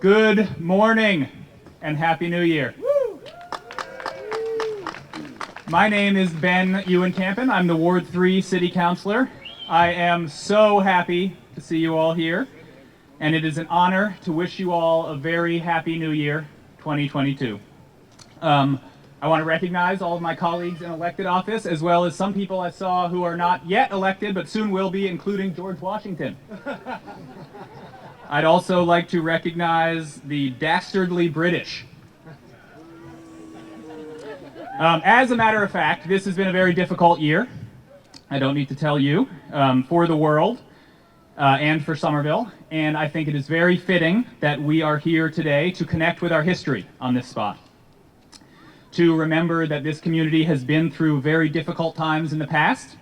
Good morning and Happy New Year. My name is Ben Ewan-Campen. I'm the Ward 3 City Councilor. I am so happy to see you all here, and it is an honor to wish you all a very Happy New Year 2022. I want to recognize all of my colleagues in elected office, as well as some people I saw who are not yet elected, but soon will be, including George Washington. I'd also like to recognize the dastardly British. As a matter of fact, this has been a very difficult year. I don't need to tell you, for the world and for Somerville, and I think it is very fitting that we are here today to connect with our history on this spot. To remember that this community has been through very difficult times in the past,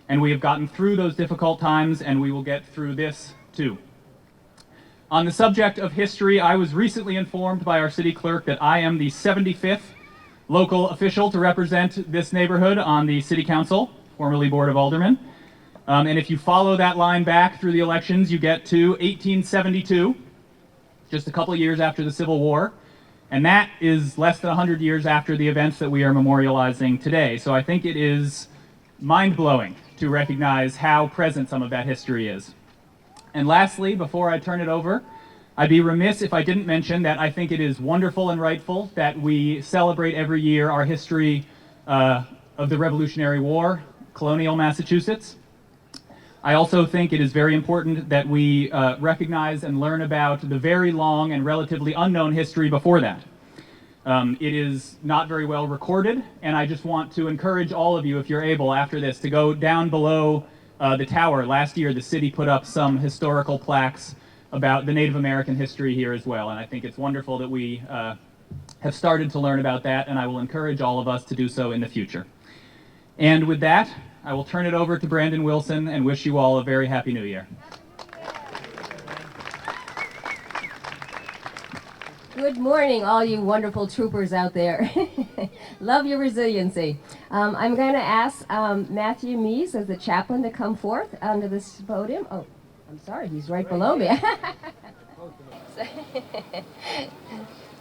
and we have gotten through those difficult times, and we will get through this too. On the subject of history, I was recently informed by our city clerk that I am the 75th local official to represent this neighborhood on the City Council, formerly Board of Aldermen. And if you follow that line back through the elections, you get to 1872, just a couple of years after the Civil War. And that is less than 100 years after the events that we are memorializing today. So I think it is mind-blowing to recognize how present some of that history is. And lastly, before I turn it over, I'd be remiss if I didn't mention that I think it is wonderful and rightful that we celebrate every year our history of the Revolutionary War, colonial Massachusetts. I also think it is very important that we recognize and learn about the very long and relatively unknown history before that. It is not very well recorded, and I just want to encourage all of you, if you're able after this, to go down below the tower. Last year, the city put up some historical plaques about the Native American history here as well, and I think it's wonderful that we have started to learn about that, and I will encourage all of us to do so in the future. And with that, I will turn it over to Brandon Wilson and wish you all a very Happy New Year. Good morning, all you wonderful troopers out there. Love your resiliency. I'm going to ask Matthew Mees as the chaplain to come forth onto this podium. Oh, I'm sorry, he's right below me.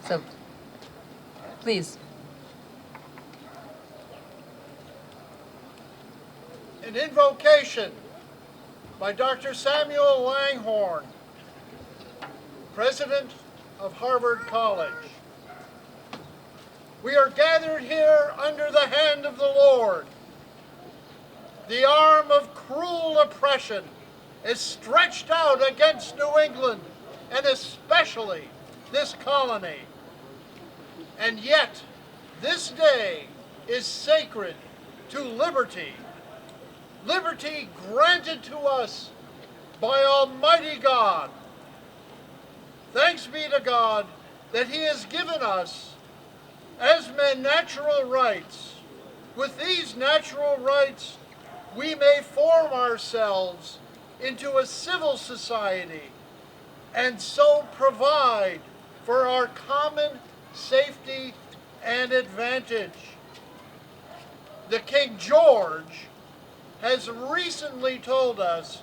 So, please. An invocation by Dr. Samuel Langhorne, President of Harvard College. We are gathered here under the hand of the Lord. The arm of cruel oppression is stretched out against New England, and especially this colony. And yet, this day is sacred to liberty. Liberty granted to us by Almighty God. Thanks be to God that He has given us, as men, natural rights. With these natural rights, we may form ourselves into a civil society and so provide for our common safety and advantage. The King George has recently told us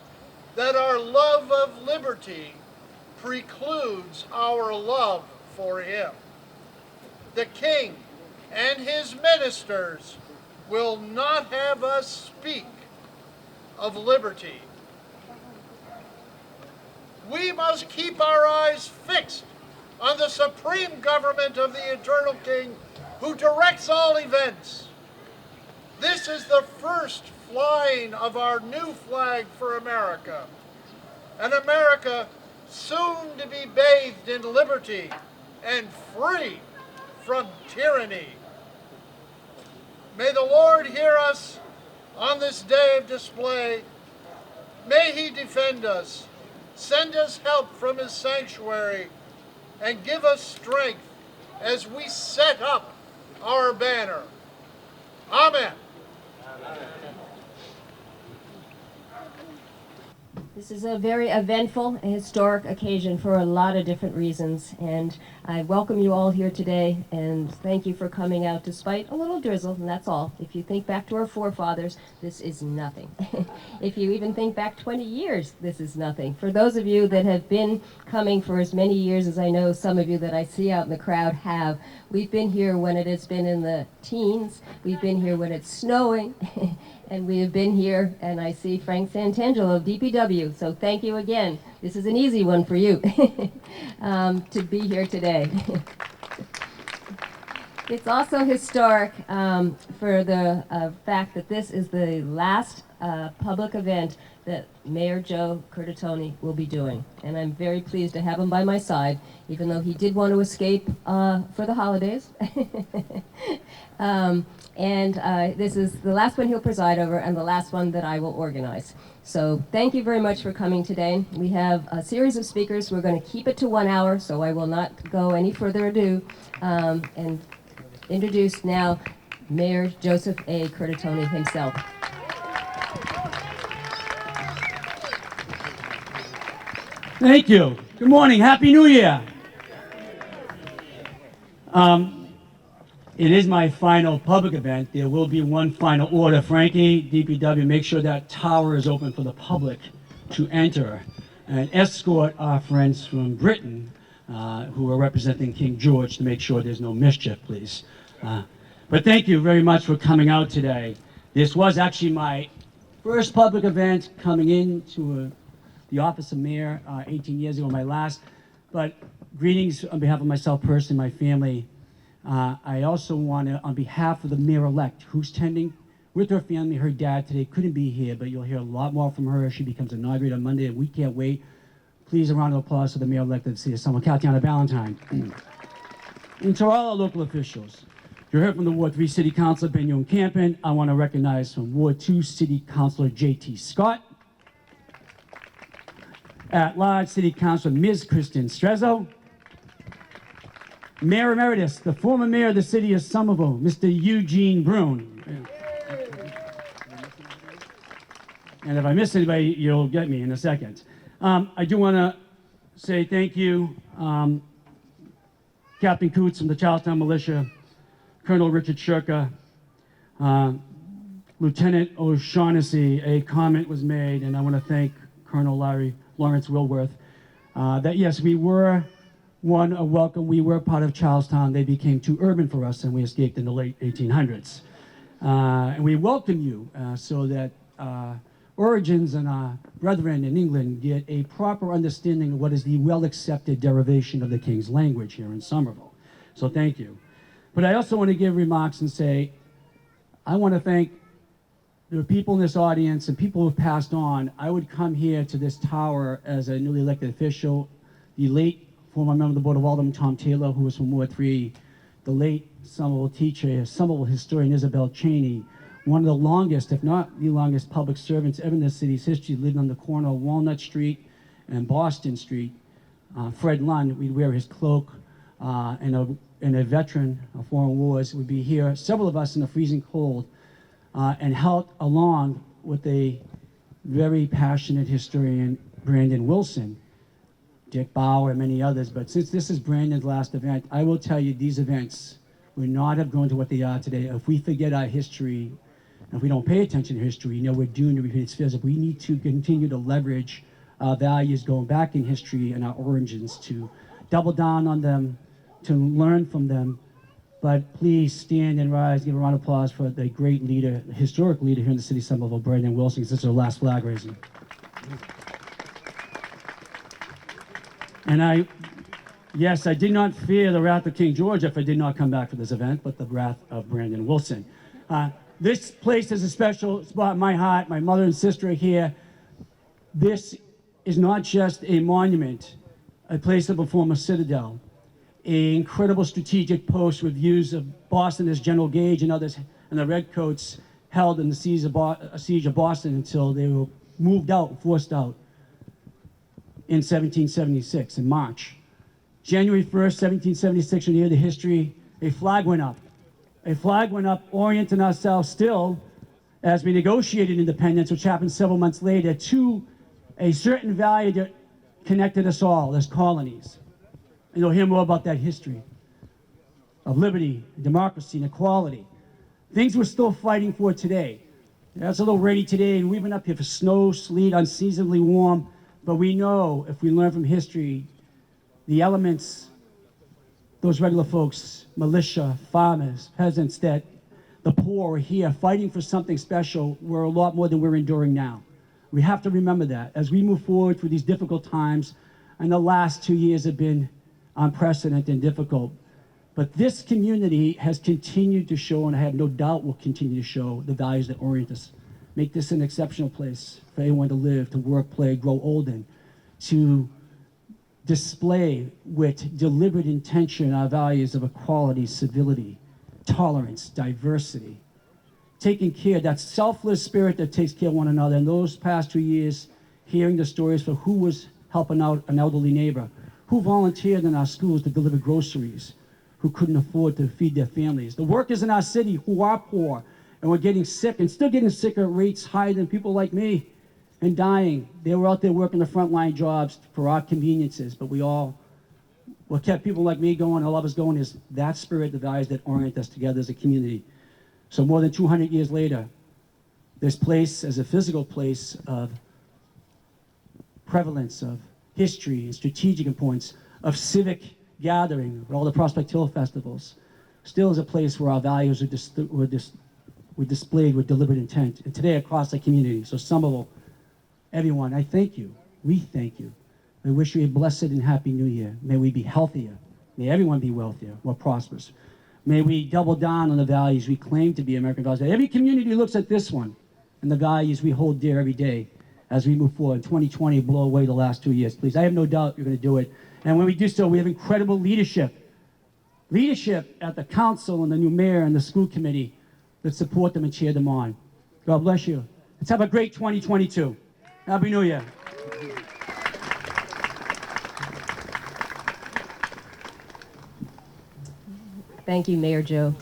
that our love of liberty precludes our love for him. The King and his ministers will not have us speak of liberty. We must keep our eyes fixed on the supreme government of the eternal King who directs all events. This is the first flying of our new flag for America, an America soon to be bathed in liberty and free from tyranny. May the Lord hear us on this day of display. May He defend us, send us help from His sanctuary, and give us strength as we set up our banner. Amen. This is a very eventful and historic occasion for a lot of different reasons, and I welcome you all here today, and thank you for coming out despite a little drizzle, and that's all. If you think back to our forefathers, this is nothing. If you even think back 20 years, this is nothing. For those of you that have been coming for as many years as I know some of you that I see out in the crowd have, we've been here when it has been in the teens, we've been here when it's snowing, and we have been here, and I see Frank Santangelo of DPW, so thank you again. This is an easy one for you to be here today. It's also historic for the fact that this is the last public event that Mayor Joe Curtatone will be doing, and I'm very pleased to have him by my side, even though he did want to escape for the holidays. This is the last one he'll preside over and the last one that I will organize. So thank you very much for coming today. We have a series of speakers. We're going to keep it to 1 hour, so I will not go any further ado, and introduce now Mayor Joseph A. Curtatone himself. Thank you. Good morning. Happy New Year. It is my final public event. There will be one final order. Frankie, DPW, make sure that tower is open for the public to enter and escort our friends from Britain who are representing King George to make sure there's no mischief, please. But thank you very much for coming out today. This was actually my first public event coming into the office of mayor 18 years ago, my last. But greetings on behalf of myself personally, my family. I also want to, on behalf of the mayor-elect, who's tending with her family, her dad today couldn't be here, but you'll hear a lot more from her as she becomes inaugurated on Monday, and we can't wait. Please, a round of applause for the mayor-elect of the city of Somerville, Tatiana Ballantyne. And to all our local officials, you heard from the Ward 3 City Councilor, Ben Young Campen. I want to recognize from Ward 2 City Councilor J.T. Scott. At-large City Councilor Ms. Kristen Strezzo. Mayor Emeritus, the former mayor of the city of Somerville, Mr. Eugene Brune. And if I miss anybody, you'll get me in a second. I do want to say thank you, Captain Coots from the Charlestown Militia, Colonel Richard Shurka, Lieutenant O'Shaughnessy. A comment was made, and I want to thank Colonel Lawrence Wilworth, that yes, we were a welcome. We were part of Charlestown. They became too urban for us, and we escaped in the late 1800s. And we welcome you so that origins and our brethren in England get a proper understanding of what is the well-accepted derivation of the King's language here in Somerville. So thank you. But I also want to give remarks and say, I want to thank the people in this audience and people who have passed on. I would come here to this tower as a newly elected official, the late former member of the Board of Aldermen, Tom Taylor, who was from Ward 3, the late Somerville teacher, Somerville historian Isabel Cheney, one of the longest, if not the longest, public servants ever in the city's history, lived on the corner of Walnut Street and Boston Street. Fred Lund, we'd wear his cloak, and a veteran of foreign wars would be here, several of us in the freezing cold, and helped along with a very passionate historian, Brandon Wilson, Dick Bauer, and many others. But since this is Brandon's last event, I will tell you these events would not have gone to what they are today if we forget our history, and if we don't pay attention to history. You know, we're doomed to repeat its failures. We need to continue to leverage our values going back in history and our origins, to double down on them, to learn from them. But please stand and rise, give a round of applause for the great leader, historic leader here in the city of Somerville, Brandon Wilson, because this is our last flag raising. And yes, I did not fear the wrath of King George if I did not come back for this event, but the wrath of Brandon Wilson. This place is a special spot in my heart. My mother and sister are here. This is not just a monument, a place of a former citadel, an incredible strategic post with views of Boston as General Gage and others, and the Redcoats held in the siege of Boston until they were moved out, forced out in 1776, in March. January 1st, 1776, when you hear the history, a flag went up. A flag went up, orienting ourselves still as we negotiated independence, which happened several months later, to a certain value that connected us all as colonies. And you'll hear more about that history of liberty, democracy, and equality. Things we're still fighting for today. Yeah, it's a little rainy today, and we've been up here for snow, sleet, unseasonably warm, but we know if we learn from history, the elements, those regular folks, militia, farmers, peasants, that the poor are here fighting for something special, were a lot more than we're enduring now. We have to remember that as we move forward through these difficult times, and the last 2 years have been unprecedented and difficult. But this community has continued to show, and I have no doubt will continue to show, the values that orient us. Make this an exceptional place for anyone to live, to work, play, grow old in, to display with deliberate intention our values of equality, civility, tolerance, diversity, taking care, that selfless spirit that takes care of one another. In those past 2 years, hearing the stories for who was helping out an elderly neighbor, who volunteered in our schools to deliver groceries, who couldn't afford to feed their families. The workers in our city who are poor and were getting sick and still getting sicker at rates higher than people like me and dying. They were out there working the frontline jobs for our conveniences, but what kept people like me going, all of us going, is that spirit, the values that orient us together as a community. So more than 200 years later, this place as a physical place of prevalence, of history and strategic importance, of civic gathering, with all the Prospect Hill festivals, still is a place where our values were displayed with deliberate intent, and today across the community. So Somerville, everyone, I thank you. We thank you. I wish you a blessed and happy new year. May we be healthier. May everyone be wealthier, more prosperous. May we double down on the values we claim to be American values. Every community looks at this one and the values we hold dear every day as we move forward. 2020, blow away the last 2 years, please. I have no doubt you're going to do it. And when we do so, we have incredible leadership. Leadership at the council and the new mayor and the school committee that support them and cheer them on. God bless you. Let's have a great 2022. Happy New Year. Thank you, Mayor Joe.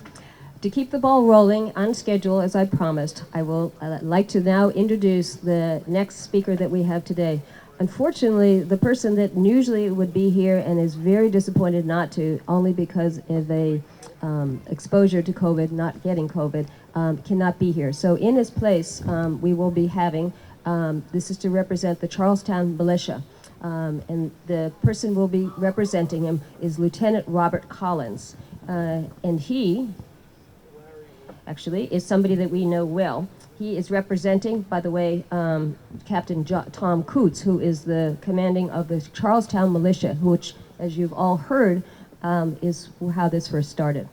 To keep the ball rolling on schedule, as I promised, I would like to now introduce the next speaker that we have today. Unfortunately, the person that usually would be here and is very disappointed not to, only because of a exposure to COVID, not getting COVID, cannot be here. So in his place, we will be having, this is to represent the Charlestown Militia. And the person will be representing him is Lieutenant Robert Collins. And he, actually, is somebody that we know well. He is representing, by the way, Captain Tom Coots, who is the commanding of the Charlestown Militia, which, as you've all heard, is how this first started.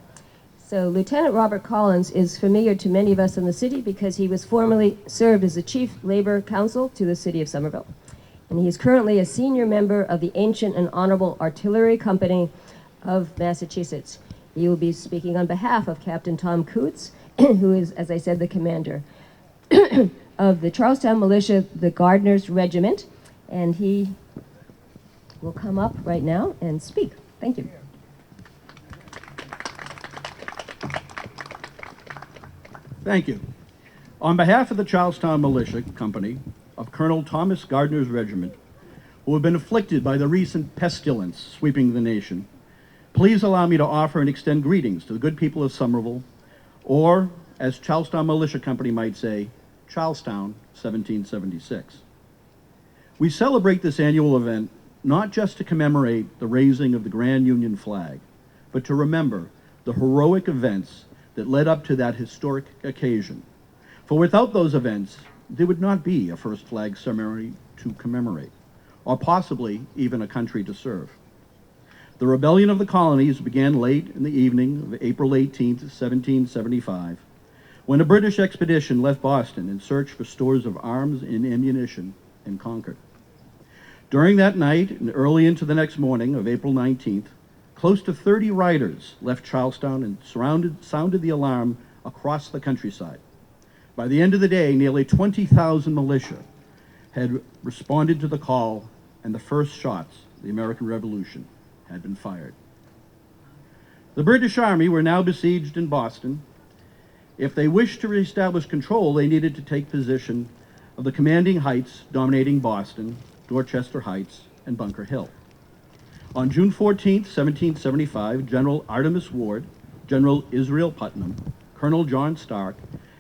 So Lieutenant Robert Collins is familiar to many of us in the city because he was formerly served as the Chief Labor Counsel to the City of Somerville. And he is currently a senior member of the Ancient and Honorable Artillery Company of Massachusetts. He will be speaking on behalf of Captain Tom Coots, who is, as I said, the commander of the Charlestown Militia, the Gardeners Regiment, and he will come up right now and speak. Thank you. Thank you. On behalf of the Charlestown Militia Company of Colonel Thomas Gardiner's Regiment, who have been afflicted by the recent pestilence sweeping the nation, please allow me to offer and extend greetings to the good people of Somerville, or, as Charlestown Militia Company might say, Charlestown 1776. We celebrate this annual event not just to commemorate the raising of the Grand Union flag, but to remember the heroic events that led up to that historic occasion. For without those events, there would not be a first flag ceremony to commemorate, or possibly even a country to serve. The rebellion of the colonies began late in the evening of April 18th, 1775, when a British expedition left Boston in search for stores of arms and ammunition in Concord. During that night and early into the next morning of April 19th, close to 30 riders left Charlestown and sounded the alarm across the countryside. By the end of the day, nearly 20,000 militia had responded to the call, and the first shots of the American Revolution had been fired. The British Army were now besieged in Boston. If they wished to reestablish control, they needed to take position of the commanding heights dominating Boston, Dorchester Heights, and Bunker Hill. On June 14, 1775, General Artemus Ward, General Israel Putnam, Colonel John Stark,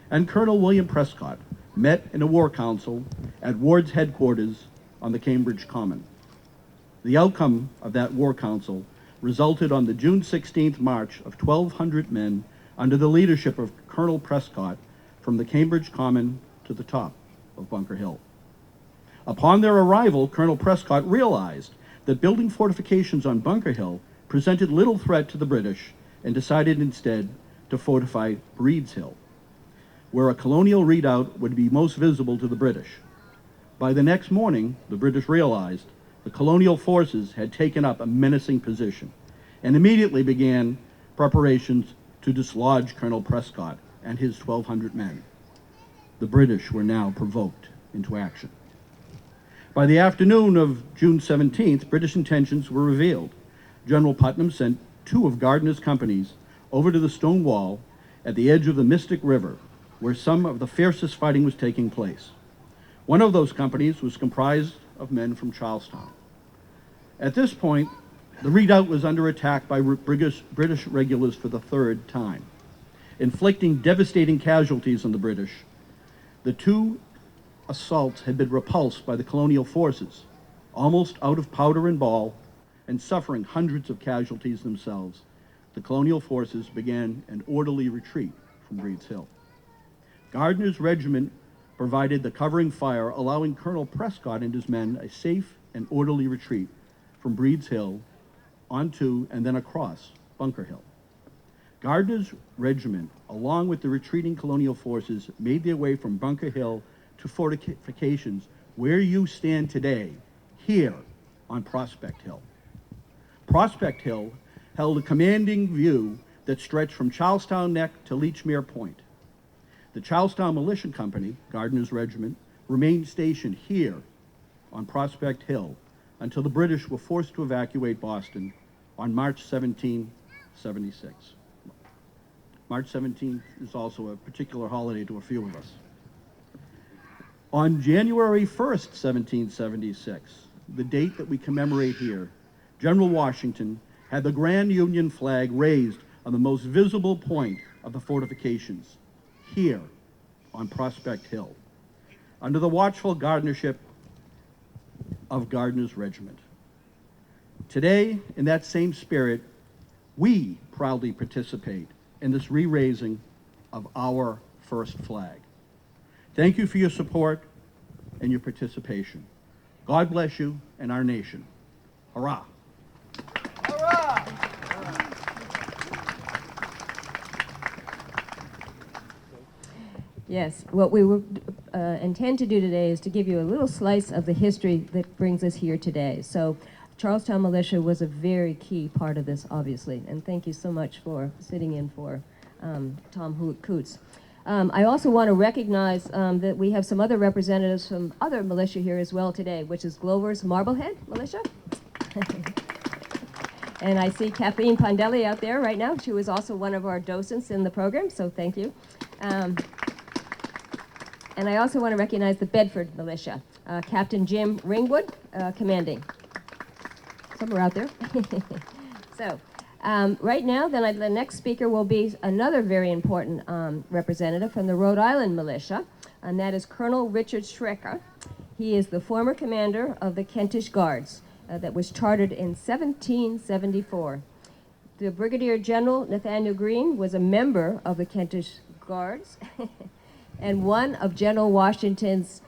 and Colonel William Prescott met in a war council at Ward's headquarters on the Cambridge Common. The outcome of that war council resulted on the June 16th march of 1,200 men under the leadership of Colonel Prescott from the Cambridge Common to the top of Bunker Hill. Upon their arrival, Colonel Prescott realized that building fortifications on Bunker Hill presented little threat to the British and decided instead to fortify Breed's Hill, where a colonial redoubt would be most visible to the British. By the next morning, the British realized the colonial forces had taken up a menacing position and immediately began preparations to dislodge Colonel Prescott and his 1,200 men. The British were now provoked into action. By the afternoon of June 17th, British intentions were revealed. General Putnam sent 2 of Gardiner's companies over to the stone wall at the edge of the Mystic River, where some of the fiercest fighting was taking place. One of those companies was comprised of men from Charlestown. At this point, the redoubt was under attack by British regulars for the 3rd time, inflicting devastating casualties on the British. The 2 assaults had been repulsed by the colonial forces, almost out of powder and ball, and suffering hundreds of casualties themselves. The colonial forces began an orderly retreat from Breed's Hill. Gardiner's regiment provided the covering fire, allowing Colonel Prescott and his men a safe and orderly retreat from Breed's Hill onto and then across Bunker Hill. Gardiner's regiment, along with the retreating colonial forces, made their way from Bunker Hill to Fortifications, where you stand today, here on Prospect Hill. Prospect Hill held a commanding view that stretched from Charlestown Neck to Leechmere Point. The Charlestown Militia Company, Gardiner's regiment, remained stationed here on Prospect Hill until the British were forced to evacuate Boston on March 1776. March 17th is also a particular holiday to a few of us. On January 1st, 1776, the date that we commemorate here, General Washington had the Grand Union flag raised on the most visible point of the fortifications, here on Prospect Hill, under the watchful guardianship of Gardiner's regiment. Today, in that same spirit, we proudly participate in this re-raising of our first flag. Thank you for your support and your participation. God bless you and our nation. Hurrah! Hurrah! Yes, what we intend to do today is to give you a little slice of the history that brings us here today. So Charlestown Militia was a very key part of this, obviously, and thank you so much for sitting in for Tom Coots. I also want to recognize that we have some other representatives from other militia here as well today, which is Glover's Marblehead Militia. And I see Kathleen Pondelli out there right now. She was also one of our docents in the program, so thank you. And I also want to recognize the Bedford Militia, Captain Jim Ringwood, commanding. Somewhere out there. So, right now, then the next speaker will be another very important representative from the Rhode Island Militia, and that is Colonel Richard Schrecker. He is the former commander of the Kentish Guards that was chartered in 1774. The Brigadier General Nathaniel Greene was a member of the Kentish Guards and one of General Washington's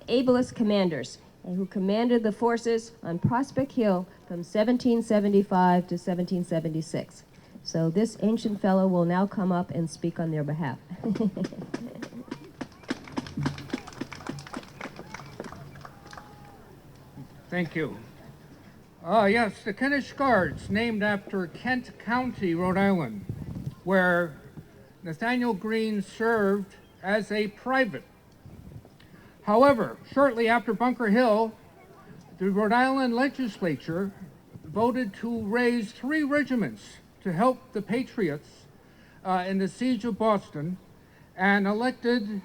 ablest commanders, who commanded the forces on Prospect Hill from 1775 to 1776. So this ancient fellow will now come up and speak on their behalf. Thank you. Yes, the Kentish Guards, named after Kent County, Rhode Island, where Nathaniel Greene served as a private. However, shortly after Bunker Hill, the Rhode Island legislature voted to raise 3 regiments to help the Patriots in the siege of Boston, and elected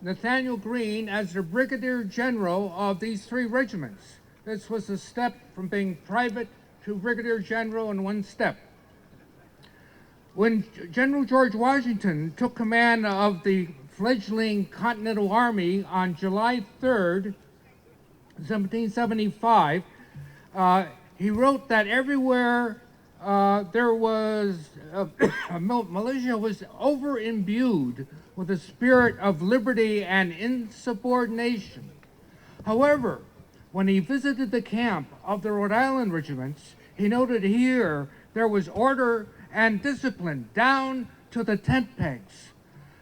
Nathaniel Greene as the Brigadier General of these 3 regiments. This was a step from being private to Brigadier General in 1 step. When General George Washington took command of the fledgling Continental Army on July 3rd, 1775, he wrote that everywhere there was militia was over-imbued with a spirit of liberty and insubordination. However, when he visited the camp of the Rhode Island regiments, he noted here there was order and discipline down to the tent pegs.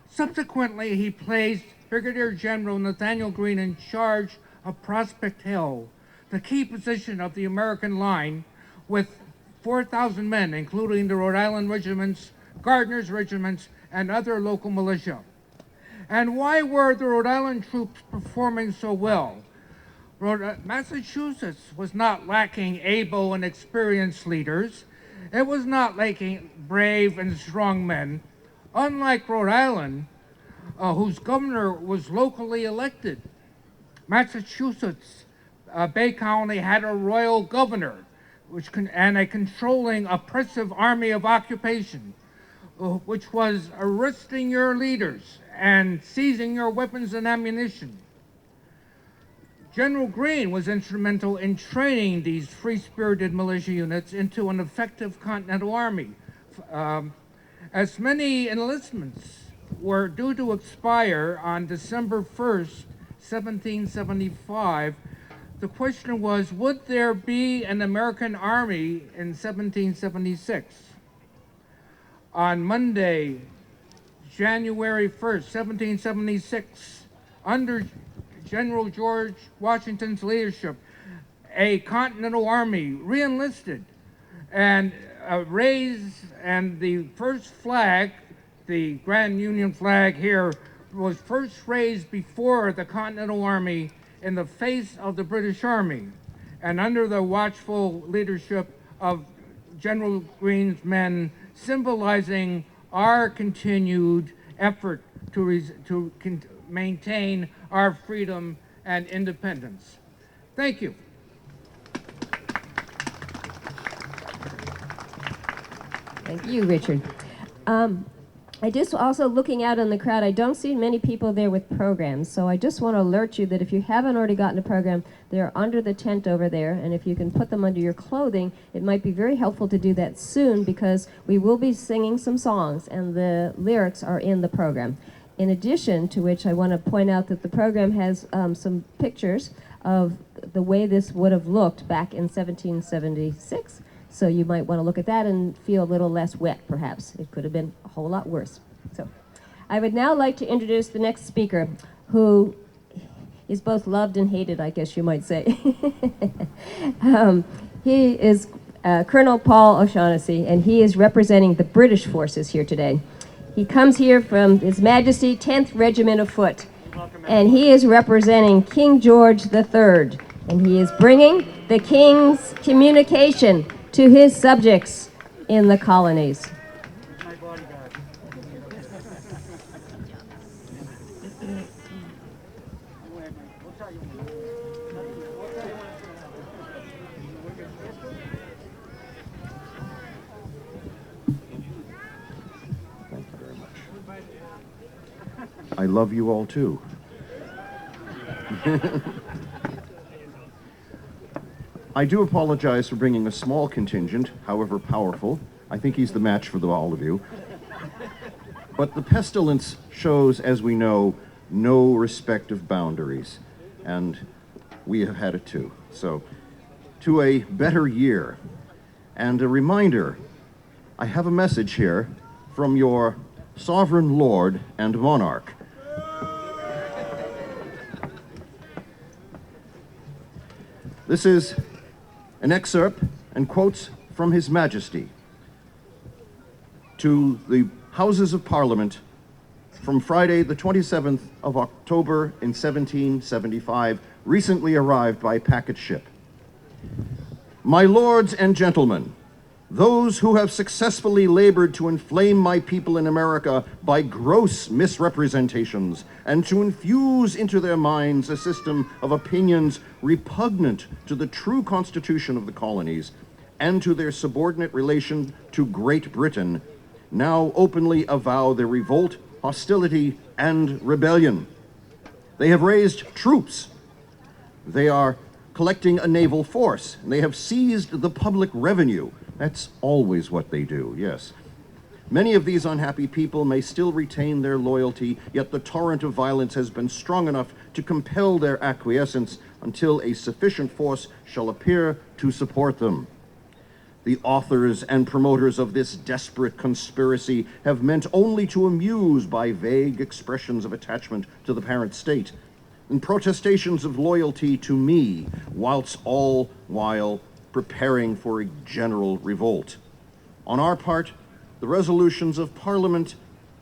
Subsequently, he placed Brigadier General Nathaniel Greene in charge of Prospect Hill, the key position of the American line, with 4,000 men, including the Rhode Island regiments, Gardner's regiments, and other local militia. And why were the Rhode Island troops performing so well? Massachusetts was not lacking able and experienced leaders. It was not lacking brave and strong men. Unlike Rhode Island, whose governor was locally elected, Massachusetts Bay Colony had a royal governor and a controlling, oppressive army of occupation, which was arresting your leaders and seizing your weapons and ammunition. General Greene was instrumental in training these free-spirited militia units into an effective Continental Army. As many enlistments were due to expire on December 1st, 1775, the question was, would there be an American army in 1776? On Monday, January 1st, 1776, under General George Washington's leadership, a Continental Army re-enlisted and raised, and the first flag, the Grand Union flag here, was first raised before the Continental Army in the face of the British Army, and under the watchful leadership of General Greene's men, symbolizing our continued effort to maintain our freedom and independence. Thank you. Thank you, Richard. I just also looking out in the crowd, I don't see many people there with programs, so I just want to alert you that if you haven't already gotten a program, they're under the tent over there, and if you can put them under your clothing, it might be very helpful to do that soon, because we will be singing some songs, and the lyrics are in the program. In addition to which, I want to point out that the program has some pictures of the way this would have looked back in 1776. So you might want to look at that and feel a little less wet, perhaps. It could have been a whole lot worse. So I would now like to introduce the next speaker, who is both loved and hated, I guess you might say. He is Colonel Paul O'Shaughnessy, and he is representing the British forces here today. He comes here from His Majesty 10th Regiment of Foot, and he is representing King George III, and he is bringing the King's communication to his subjects in the colonies. I love you all too. I do apologize for bringing a small contingent, however powerful. I think he's the match for all of you. But the pestilence shows, as we know, no respect of boundaries, and we have had it too. So, to a better year. And a reminder, I have a message here from your sovereign lord and monarch. This is an excerpt and quotes from His Majesty to the Houses of Parliament from Friday, the 27th of October in 1775, recently arrived by packet ship. My lords and gentlemen, Those who have successfully labored to inflame my people in America by gross misrepresentations and to infuse into their minds a system of opinions repugnant to the true constitution of the colonies and to their subordinate relation to Great Britain, now openly avow their revolt, hostility, and rebellion. They have raised troops. They are collecting a naval force. They have seized the public revenue. That's always what they do, yes. Many of these unhappy people may still retain their loyalty, yet the torrent of violence has been strong enough to compel their acquiescence until a sufficient force shall appear to support them. The authors and promoters of this desperate conspiracy have meant only to amuse by vague expressions of attachment to the parent state and protestations of loyalty to me, whilst all while preparing for a general revolt. On our part, the resolutions of Parliament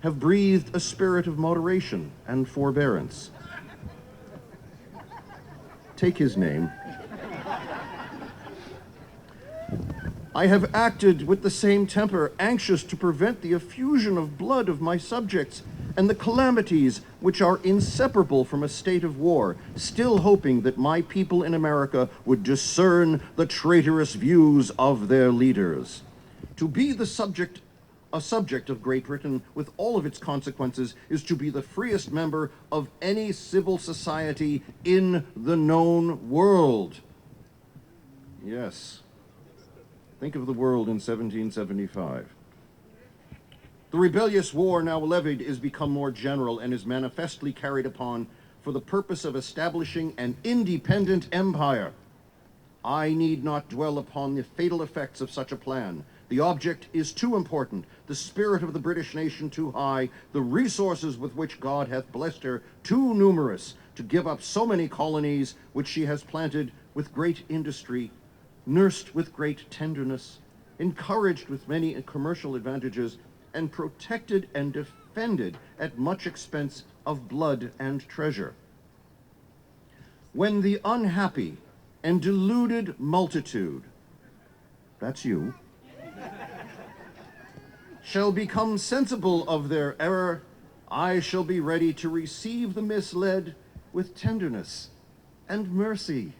have breathed a spirit of moderation and forbearance. Take his name. I have acted with the same temper, anxious to prevent the effusion of blood of my subjects and the calamities which are inseparable from a state of war, still hoping that my people in America would discern the traitorous views of their leaders. To be a subject of Great Britain with all of its consequences is to be the freest member of any civil society in the known world. Yes. Think of the world in 1775. The rebellious war now levied is become more general and is manifestly carried upon for the purpose of establishing an independent empire. I need not dwell upon the fatal effects of such a plan. The object is too important, the spirit of the British nation too high, the resources with which God hath blessed her too numerous to give up so many colonies which she has planted with great industry, nursed with great tenderness, encouraged with many commercial advantages, and protected and defended at much expense of blood and treasure. When the unhappy and deluded multitude, that's you, shall become sensible of their error, I shall be ready to receive the misled with tenderness and mercy,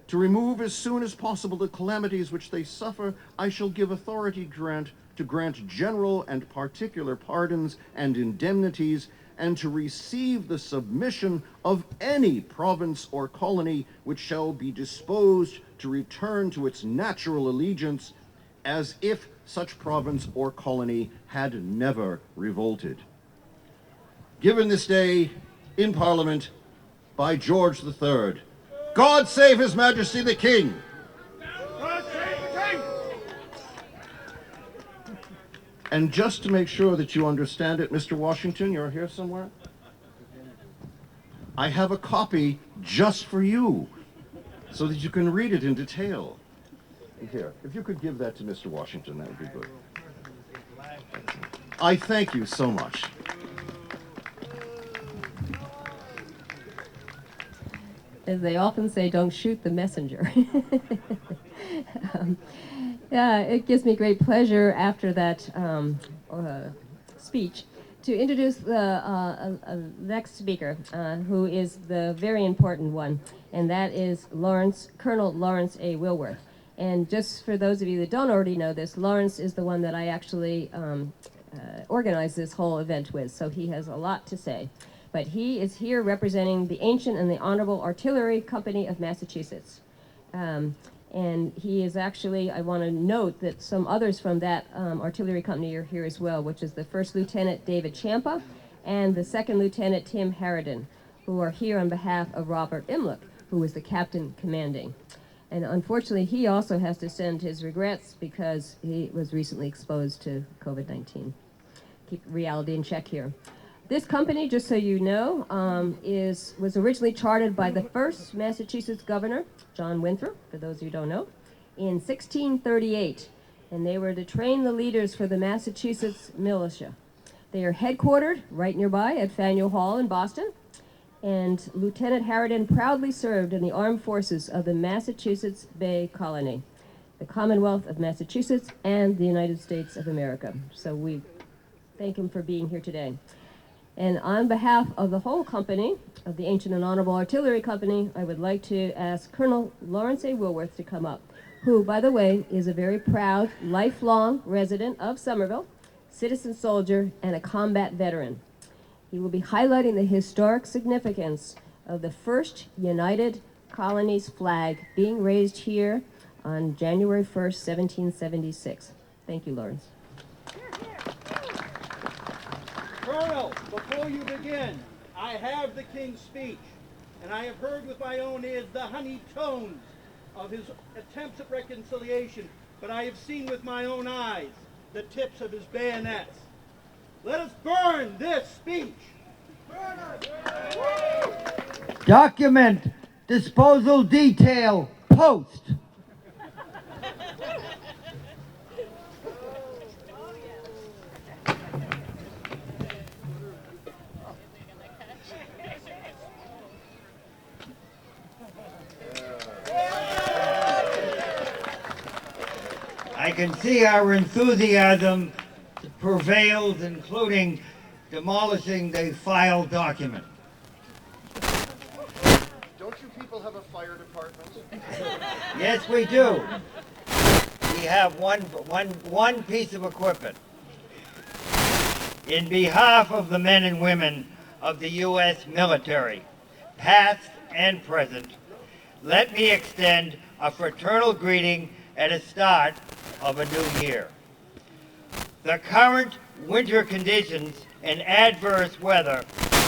to remove as soon as possible the calamities which they suffer. I shall give authority to grant general and particular pardons and indemnities, and to receive the submission of any province or colony which shall be disposed to return to its natural allegiance, as if such province or colony had never revolted. Given this day in Parliament by George III. God save His Majesty the King. God save the King. And just to make sure that you understand it, Mr. Washington, you're here somewhere? I have a copy just for you so that you can read it in detail. Here, if you could give that to Mr. Washington, that would be good. I thank you so much. As they often say, don't shoot the messenger. Yeah, it gives me great pleasure after that speech to introduce the next speaker, who is the very important one, and that is Colonel Lawrence A. Wilworth. And just for those of you that don't already know this, Lawrence is the one that I actually organized this whole event with, so he has a lot to say. But he is here representing the Ancient and the Honorable Artillery Company of Massachusetts. And he is actually, I want to note that some others from that artillery company are here as well, which is the First Lieutenant David Champa and the Second Lieutenant Tim Harridan, who are here on behalf of Robert Imlich, who was the captain commanding. And unfortunately, he also has to send his regrets because he was recently exposed to COVID-19. Keep reality in check here. This company, just so you know, was originally chartered by the first Massachusetts governor, John Winthrop, for those of you who don't know, in 1638. And they were to train the leaders for the Massachusetts militia. They are headquartered right nearby at Faneuil Hall in Boston. And Lieutenant Harridan proudly served in the armed forces of the Massachusetts Bay Colony. the Commonwealth of Massachusetts, and the United States of America. So we thank him for being here today. And on behalf of the whole company, of the Ancient and Honorable Artillery Company, I would like to ask Colonel Lawrence A. Woolworth to come up, who, by the way, is a very proud, lifelong resident of Somerville, citizen soldier, and a combat veteran. He will be highlighting the historic significance of the first United Colonies flag being raised here on January 1st, 1776. Thank you, Lawrence. Colonel, before you begin, I have the King's speech, and I have heard with my own ears the honeyed tones of his attempts at reconciliation, but I have seen with my own eyes the tips of his bayonets. Let us burn this speech. Burn it. Document disposal detail post. I can see our enthusiasm prevails, including demolishing the file document. Don't you people have a fire department? Yes, we do. We have one piece of equipment. In behalf of the men and women of the U.S. military, past and present, let me extend a fraternal greeting at the start of a new year. The current winter conditions and adverse weather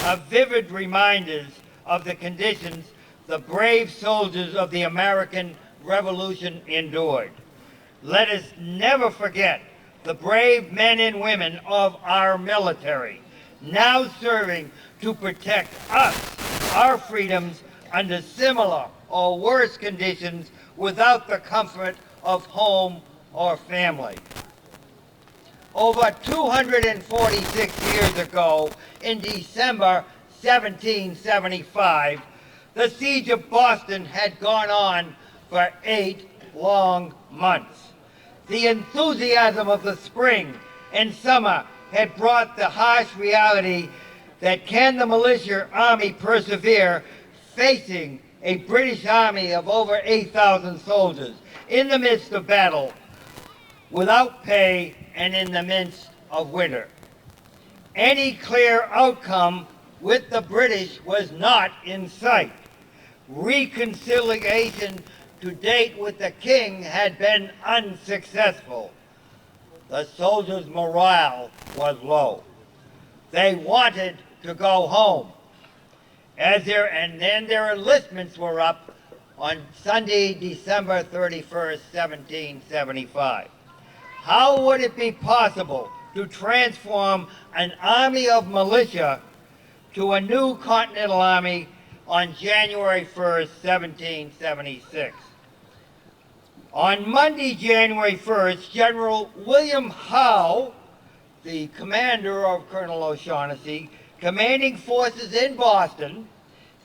are vivid reminders of the conditions the brave soldiers of the American Revolution endured. Let us never forget the brave men and women of our military, now serving to protect us, our freedoms, under similar or worse conditions without the comfort of home or family. Over 246 years ago, in December 1775, the siege of Boston had gone on for 8 long months. The enthusiasm of the spring and summer had brought the harsh reality that can the militia army persevere facing a British army of over 8,000 soldiers in the midst of battle, without pay, and in the midst of winter. Any clear outcome with the British was not in sight. Reconciliation to date with the king had been unsuccessful. The soldiers' morale was low. They wanted to go home. And then their enlistments were up on Sunday, December 31st, 1775. How would it be possible to transform an army of militia to a new Continental Army on January 1st, 1776? On Monday, January 1st, General William Howe, the commander of Colonel O'Shaughnessy, commanding forces in Boston,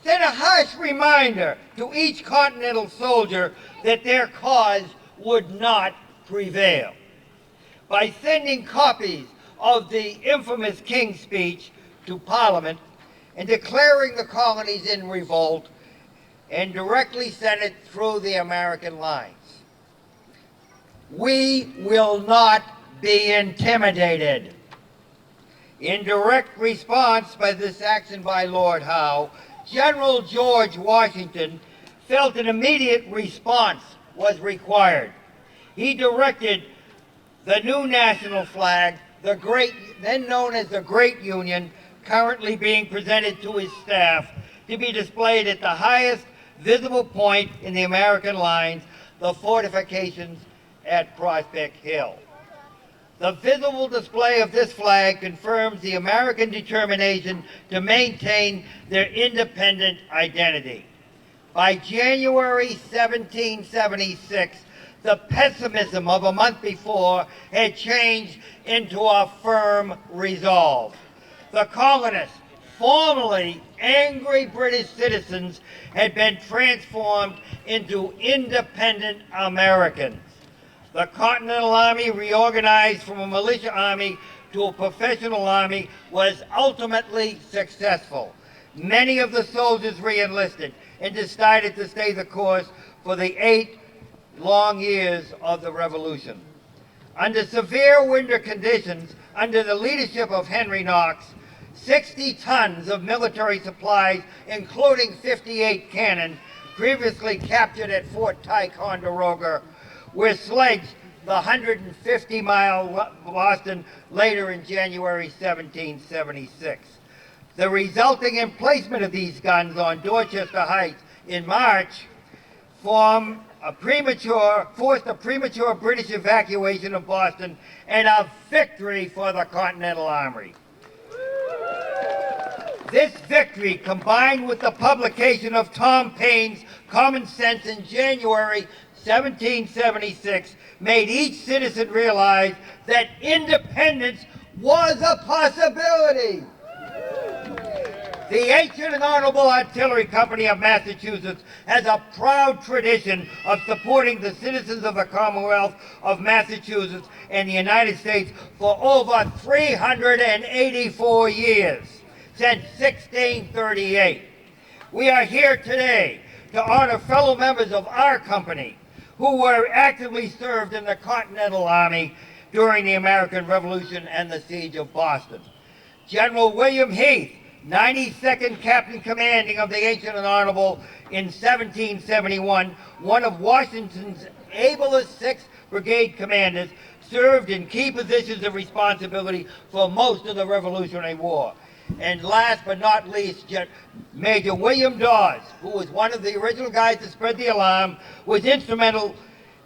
sent a harsh reminder to each Continental soldier that their cause would not prevail. By sending copies of the infamous King's Speech to Parliament and declaring the colonies in revolt, and directly sent it through the American lines. We will not be intimidated. In direct response by this action by Lord Howe, General George Washington felt an immediate response was required. He directed the new national flag, then known as the Great Union, currently being presented to his staff, to be displayed at the highest visible point in the American lines, the fortifications at Prospect Hill. The visible display of this flag confirms the American determination to maintain their independent identity. By January 1776, the pessimism of a month before had changed into a firm resolve. The colonists, formerly angry British citizens, had been transformed into independent Americans. The Continental Army, reorganized from a militia army to a professional army, was ultimately successful. Many of the soldiers re-enlisted and decided to stay the course for the 8 long years of the Revolution. Under severe winter conditions, under the leadership of Henry Knox, 60 tons of military supplies, including 58 cannon, previously captured at Fort Ticonderoga, were sledged the 150-mile Boston later in January 1776. The resulting emplacement of these guns on Dorchester Heights in March forced a premature British evacuation of Boston and a victory for the Continental Army. This victory, combined with the publication of Tom Paine's Common Sense in January 1776, made each citizen realize that independence was a possibility. The Ancient and Honorable Artillery Company of Massachusetts has a proud tradition of supporting the citizens of the Commonwealth of Massachusetts and the United States for over 384 years, since 1638. We are here today to honor fellow members of our company who were actively served in the Continental Army during the American Revolution and the Siege of Boston. General William Heath, 92nd Captain Commanding of the Ancient and Honorable in 1771, one of Washington's ablest 6th Brigade commanders, served in key positions of responsibility for most of the Revolutionary War. And last but not least, Major William Dawes, who was one of the original guys to spread the alarm, was instrumental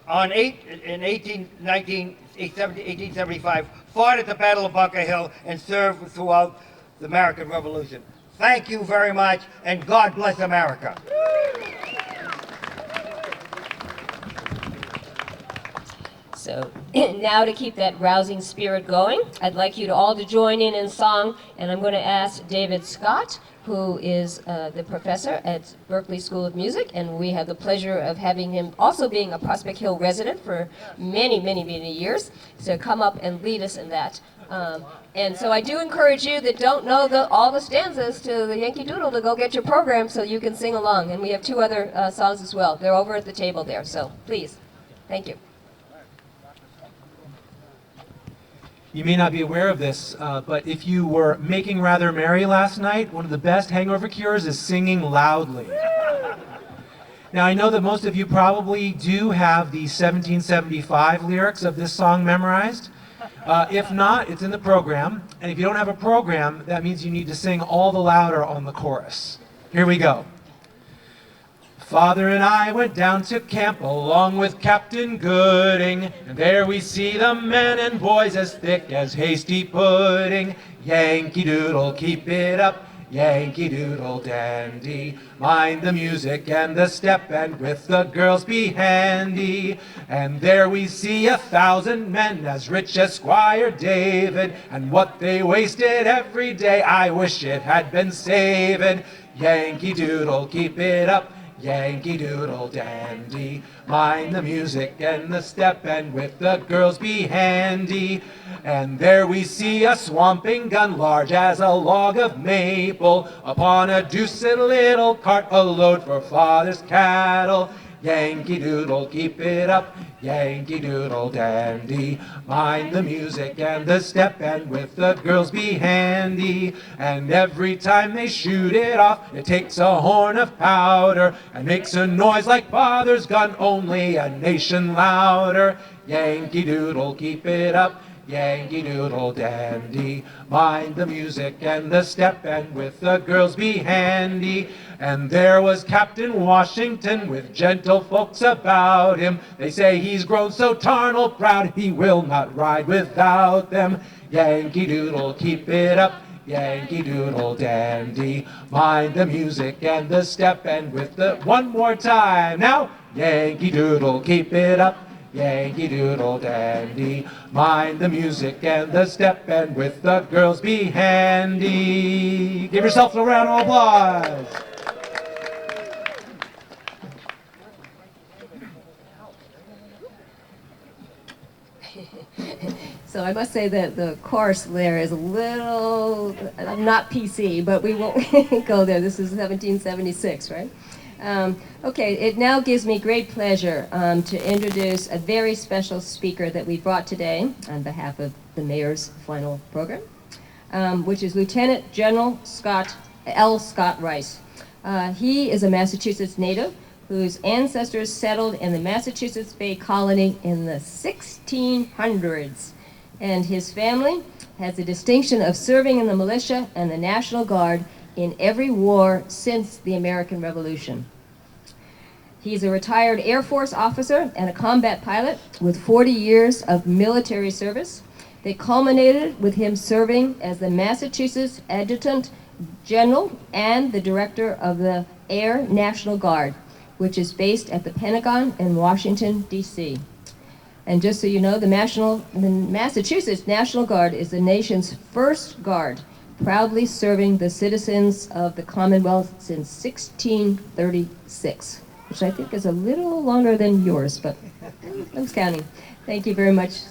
in 1875, fought at the Battle of Bunker Hill, and served throughout the American Revolution. Thank you very much, and God bless America. So now to keep that rousing spirit going, I'd like you to all to join in song, and I'm going to ask David Scott, who is the professor at Berklee School of Music, and we have the pleasure of having him also being a Prospect Hill resident for many, many, many years, to come up and lead us in that. And so I do encourage you that don't know all the stanzas to the Yankee Doodle to go get your program so you can sing along. And we have 2 other songs as well. They're over at the table there, so please. Thank you. You may not be aware of this, but if you were making rather merry last night, one of the best hangover cures is singing loudly. Now, I know that most of you probably do have the 1775 lyrics of this song memorized. If not, it's in the program. And if you don't have a program, that means you need to sing all the louder on the chorus. Here we go. Father and I went down to camp along with Captain Gooding, and there we see the men and boys as thick as hasty pudding. Yankee Doodle, keep it up, Yankee Doodle dandy. Mind the music and the step, and with the girls be handy. And there we see 1,000 men as rich as Squire David, and what they wasted every day I wish it had been saved. Yankee Doodle, keep it up, Yankee Doodle dandy. Mind the music and the step, and with the girls be handy. And there we see a swamping gun large as a log of maple, upon a deuced little cart a load for father's cattle. Yankee Doodle, keep it up, Yankee Doodle dandy. Mind the music and the step, and with the girls be handy. And every time they shoot it off, it takes a horn of powder, and makes a noise like father's gun, only a nation louder. Yankee Doodle, keep it up, Yankee Doodle dandy. Mind the music and the step, and with the girls be handy. And there was Captain Washington with gentle folks about him. They say he's grown so tarnal proud he will not ride without them. Yankee Doodle, keep it up, Yankee Doodle dandy. Mind the music and the step, and with the one more time now. Yankee Doodle, keep it up, Yankee Doodle dandy. Mind the music and the step, and with the girls be handy. Give yourself a round of applause. So I must say that the course there is a little, not PC, but we won't go there. This is 1776, right? Okay, it now gives me great pleasure to introduce a very special speaker that we brought today on behalf of the Mayor's final program, which is Lieutenant General L. Scott Rice. He is a Massachusetts native whose ancestors settled in the Massachusetts Bay Colony in the 1600s. And his family has the distinction of serving in the militia and the National Guard in every war since the American Revolution. He's a retired Air Force officer and a combat pilot with 40 years of military service. They culminated with him serving as the Massachusetts Adjutant General and the Director of the Air National Guard, which is based at the Pentagon in Washington, D.C. And just so you know, the Massachusetts National Guard is the nation's first guard, proudly serving the citizens of the Commonwealth since 1636, which I think is a little longer than yours, but I'm counting. Thank you very much.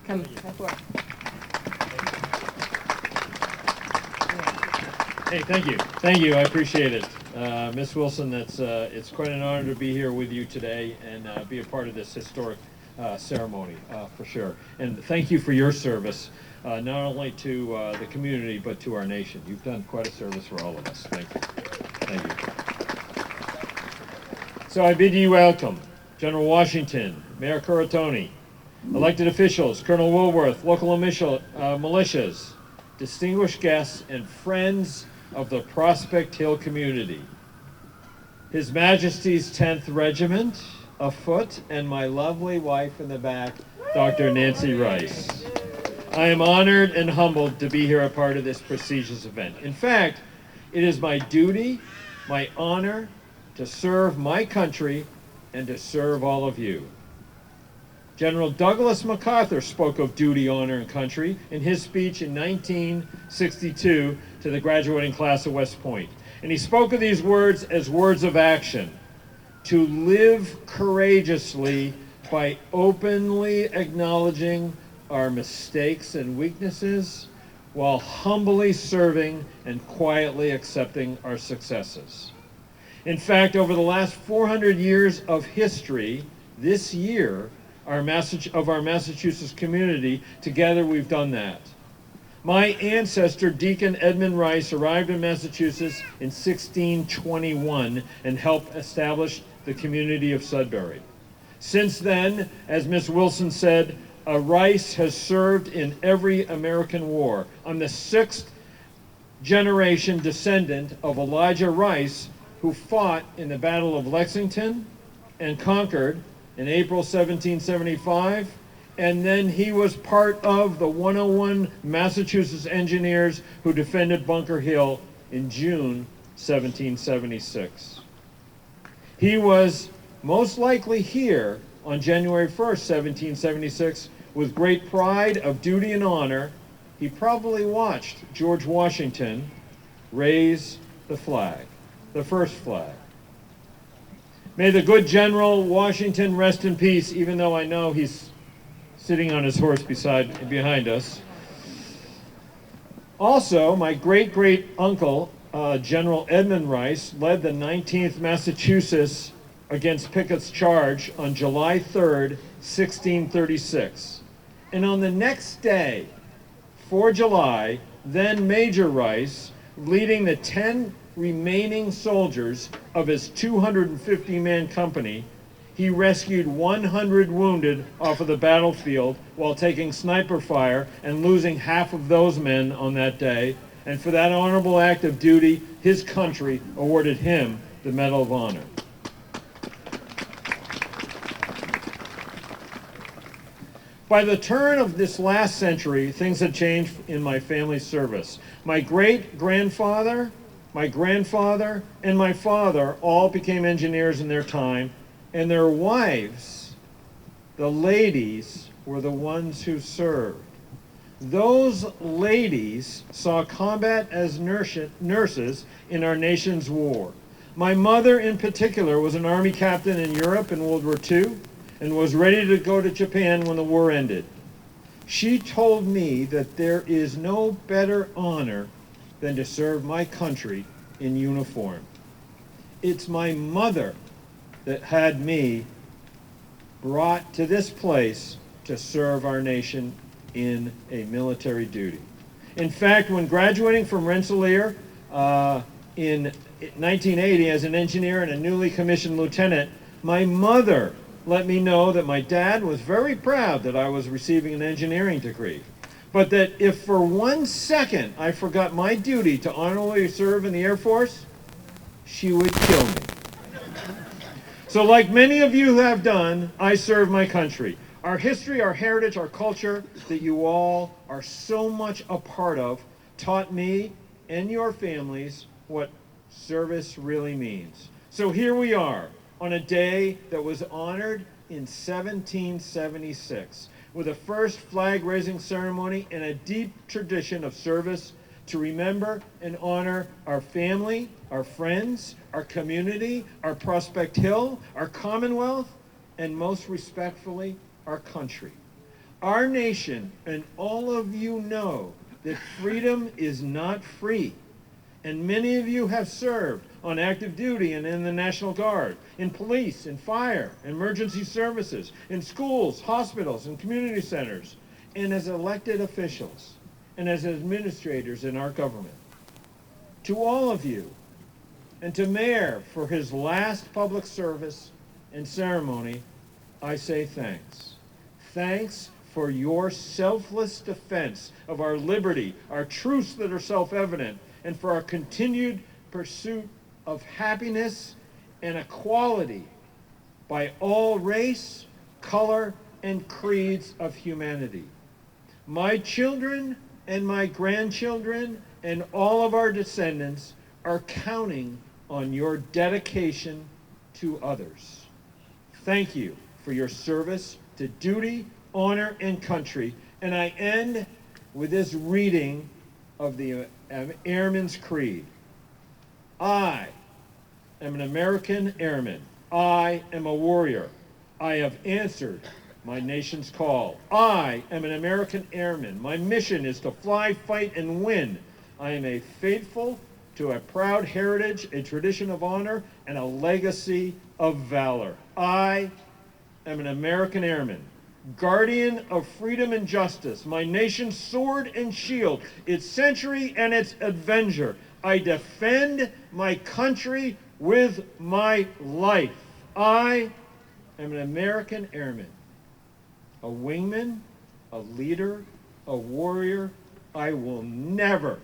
Come forward. Hey, thank you. Thank you. I appreciate it. Miss Wilson, it's quite an honor to be here with you today and be a part of this historic ceremony, for sure. And thank you for your service, not only to the community, but to our nation. You've done quite a service for all of us. Thank you. Thank you. So I bid you welcome, General Washington, Mayor Curatoni, elected officials, Colonel Woolworth, local militias, distinguished guests, and friends of the Prospect Hill community. His Majesty's 10th Regiment, afoot, and my lovely wife in the back, Dr. Nancy Rice. I am honored and humbled to be here a part of this prestigious event. In fact, it is my duty, my honor, to serve my country and to serve all of you. General Douglas MacArthur spoke of duty, honor, and country in his speech in 1962 to the graduating class of West Point. And he spoke of these words as words of action: to live courageously by openly acknowledging our mistakes and weaknesses while humbly serving and quietly accepting our successes. In fact, over the last 400 years of history, this year, our Massachusetts community, together we've done that. My ancestor, Deacon Edmund Rice, arrived in Massachusetts in 1621 and helped establish the community of Sudbury. Since then, as Miss Wilson said, Rice has served in every American war. I'm the 6th generation descendant of Elijah Rice, who fought in the Battle of Lexington and conquered in April 1775, and then he was part of the 101 Massachusetts engineers who defended Bunker Hill in June 1776. He was most likely here on January 1st, 1776, with great pride of duty and honor. He probably watched George Washington raise the flag, the first flag. May the good General Washington rest in peace, even though I know he's sitting on his horse behind us. Also, my great-great-uncle, General Edmund Rice, led the 19th Massachusetts against Pickett's charge on July 3rd, 1636. And on the next day, 4 July, then Major Rice, leading the 10 remaining soldiers of his 250-man company, he rescued 100 wounded off of the battlefield while taking sniper fire and losing half of those men on that day. And for that honorable act of duty, his country awarded him the Medal of Honor. By the turn of this last century, things had changed in my family's service. My great-grandfather, my grandfather, and my father all became engineers in their time, and their wives, the ladies, were the ones who served. Those ladies saw combat as nurses in our nation's war. My mother in particular was an Army captain in Europe in World War II and was ready to go to Japan when the war ended. She told me that there is no better honor than to serve my country in uniform. It's my mother that had me brought to this place to serve our nation in a military duty. In fact, when graduating from Rensselaer in 1980 as an engineer and a newly commissioned lieutenant, my mother let me know that my dad was very proud that I was receiving an engineering degree, but that if for 1 second I forgot my duty to honorably serve in the Air Force, she would kill me. So like many of you have done, I serve my country. Our history, our heritage, our culture that you all are so much a part of taught me and your families what service really means. So here we are on a day that was honored in 1776 with a first flag-raising ceremony and a deep tradition of service to remember and honor our family, our friends, our community, our Prospect Hill, our Commonwealth, and most respectfully, our country. Our nation, and all of you know that freedom is not free. And many of you have served on active duty and in the National Guard, in police, in fire, emergency services, in schools, hospitals, and community centers, and as elected officials, and as administrators in our government. To all of you, and to Mayor for his last public service and ceremony, I say thanks. Thanks for your selfless defense of our liberty, our truths that are self-evident, and for our continued pursuit of happiness and equality by all race, color, and creeds of humanity. My children and my grandchildren and all of our descendants are counting on your dedication to others. Thank you for your service to duty, honor, and country. And I end with this reading of the Airman's Creed. I am an American airman. I am a warrior. I have answered my nation's call. I am an American airman. My mission is to fly, fight, and win. I am a faithful to a proud heritage, a tradition of honor, and a legacy of valor. I am an American airman, guardian of freedom and justice, my nation's sword and shield, its century and its avenger. I defend my country with my life. I am an American airman, a wingman, a leader, a warrior. I will never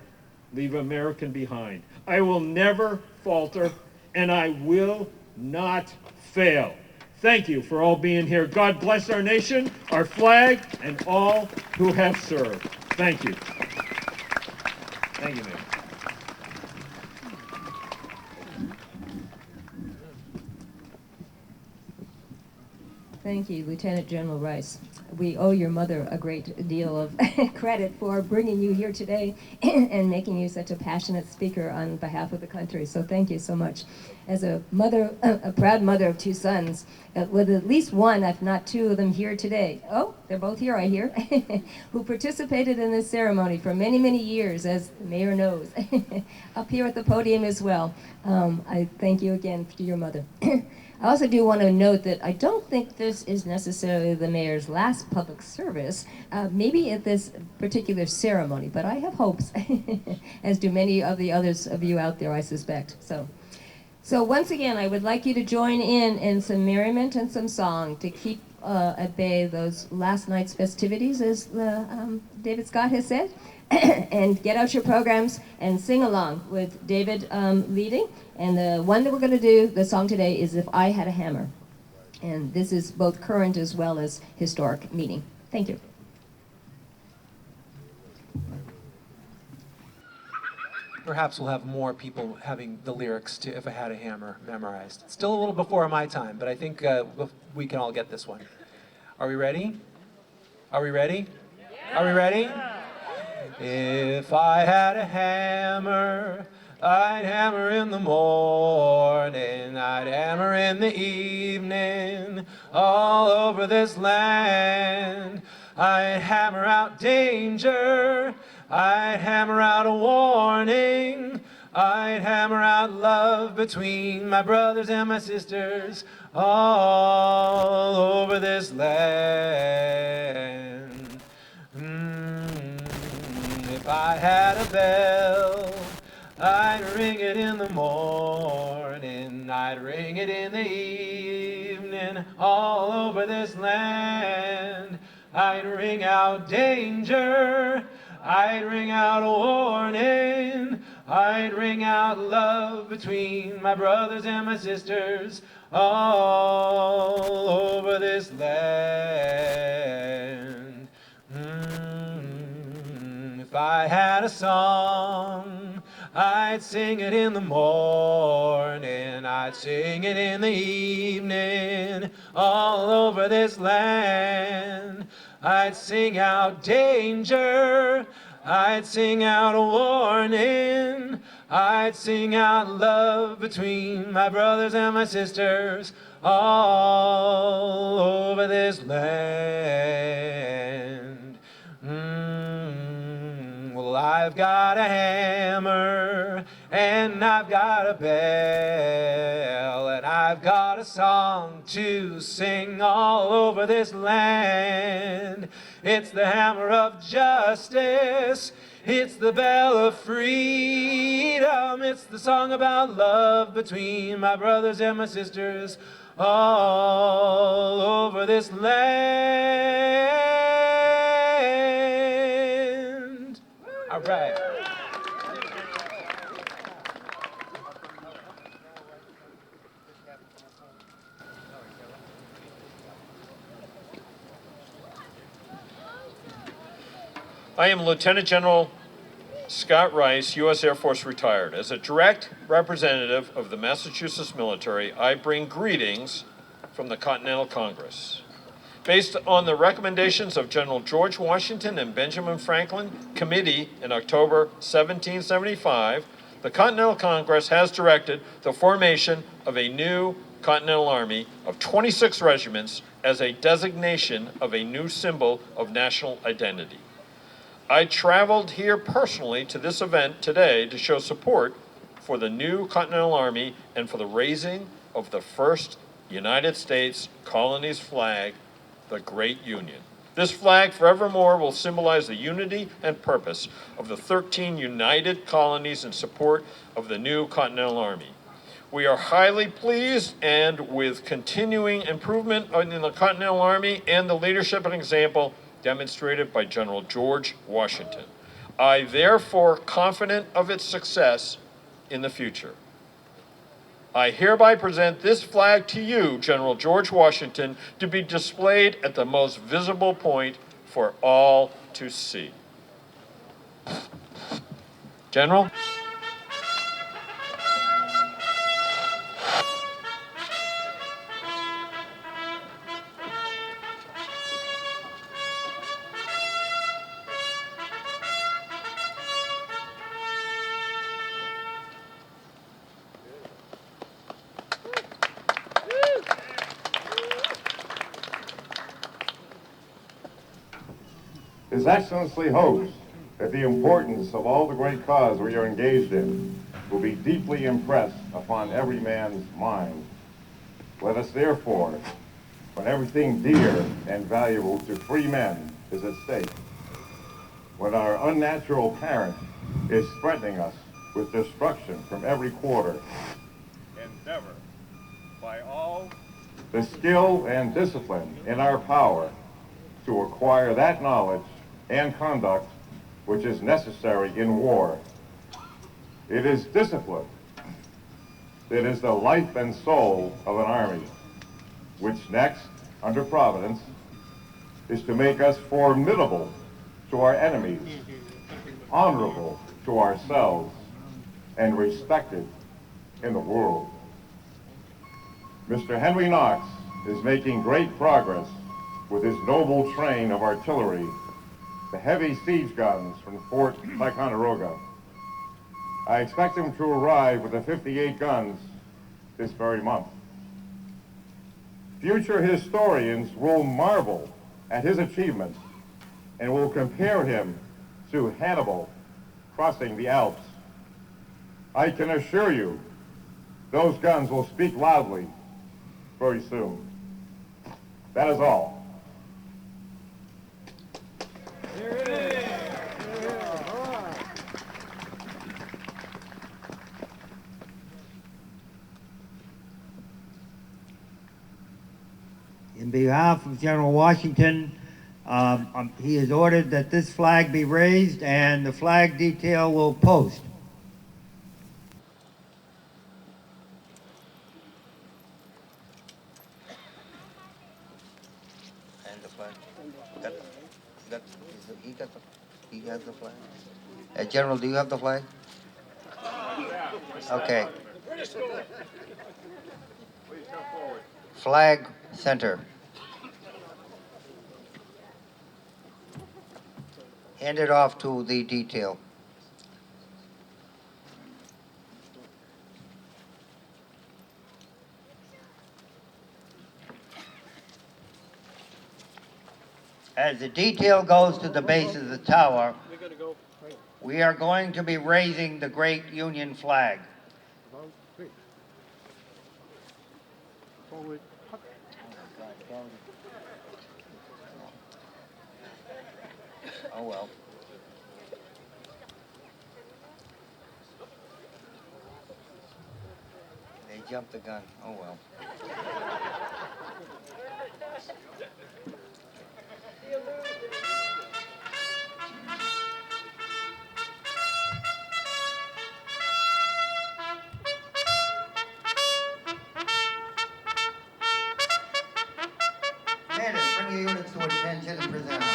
leave American behind. I will never falter, and I will not fail. Thank you for all being here. God bless our nation, our flag, and all who have served. Thank you. Thank you, Mayor. Thank you, Lieutenant General Rice. We owe your mother a great deal of credit for bringing you here today and making you such a passionate speaker on behalf of the country. So thank you so much. As a mother, a proud mother of 2 sons, with at least one, if not 2 of them here today. Oh, they're both here, I hear, who participated in this ceremony for many, many years, as the mayor knows, up here at the podium as well. I thank you again to your mother. I also do want to note that I don't think this is necessarily the mayor's last public service, maybe at this particular ceremony, but I have hopes, as do many of the others of you out there, I suspect. So once again, I would like you to join in some merriment and some song to keep at bay those last night's festivities, as David Scott has said, and get out your programs and sing along with David leading. And the one that we're going to do, the song today, is If I Had a Hammer. And this is both current as well as historic meaning. Thank you. Perhaps we'll have more people having the lyrics to If I Had a Hammer memorized. It's still a little before my time, but I think we can all get this one. Are we ready? Are we ready? Yeah. Are we ready? If I had a hammer, I'd hammer in the morning, I'd hammer in the evening, all over this land. I'd hammer out danger. I'd hammer out a warning. I'd hammer out love between my brothers and my sisters all over this land. If I had a bell, I'd ring it in the morning, I'd ring it in the evening, all over this land. I'd ring out danger, I'd ring out a warning, I'd ring out love between my brothers and my sisters all over this land. If I had a song, I'd sing it in the morning, I'd sing it in the evening, all over this land. I'd sing out danger, I'd sing out a warning, I'd sing out love between my brothers and my sisters all over this land. Well, I've got a hammer, and I've got a bell, and I've got a song to sing all over this land. It's the hammer of justice, it's the bell of freedom, it's the song about love between my brothers and my sisters all over this land. All right. I am Lieutenant General Scott Rice, U.S. Air Force retired. As a direct representative of the Massachusetts military, I bring greetings from the Continental Congress. Based on the recommendations of General George Washington and Benjamin Franklin Committee in October 1775, the Continental Congress has directed the formation of a new Continental Army of 26 regiments as a designation of a new symbol of national identity. I traveled here personally to this event today to show support for the new Continental Army and for the raising of the first United States Colonies flag, the Great Union. This flag forevermore will symbolize the unity and purpose of the 13 united colonies in support of the new Continental Army. We are highly pleased and with continuing improvement in the Continental Army and the leadership and example demonstrated by General George Washington. I therefore confident of its success in the future. I hereby present this flag to you, General George Washington, to be displayed at the most visible point for all to see. General? His Excellency hopes that the importance of all the great cause we are engaged in will be deeply impressed upon every man's mind. Let us therefore, when everything dear and valuable to free men is at stake, when our unnatural parent is threatening us with destruction from every quarter, endeavor by all the skill and discipline in our power to acquire that knowledge and conduct which is necessary in war. It is discipline that is the life and soul of an army, which next, under Providence, is to make us formidable to our enemies, honorable to ourselves, and respected in the world. Mr. Henry Knox is making great progress with his noble train of artillery, the heavy siege guns from Fort Ticonderoga. I expect him to arrive with the 58 guns this very month. Future historians will marvel at his achievements and will compare him to Hannibal crossing the Alps. I can assure you, those guns will speak loudly very soon. That is all. In behalf of General Washington, he has ordered that this flag be raised and the flag detail will post. And the flag. He has the flag. General, do you have the flag? Okay. Flag center. Hand it off to the detail. As the detail goes to the base of the tower, we are going to be raising the great Union flag. Oh well. They jumped the gun. Oh well. Bandits, bring your units to attention and present them.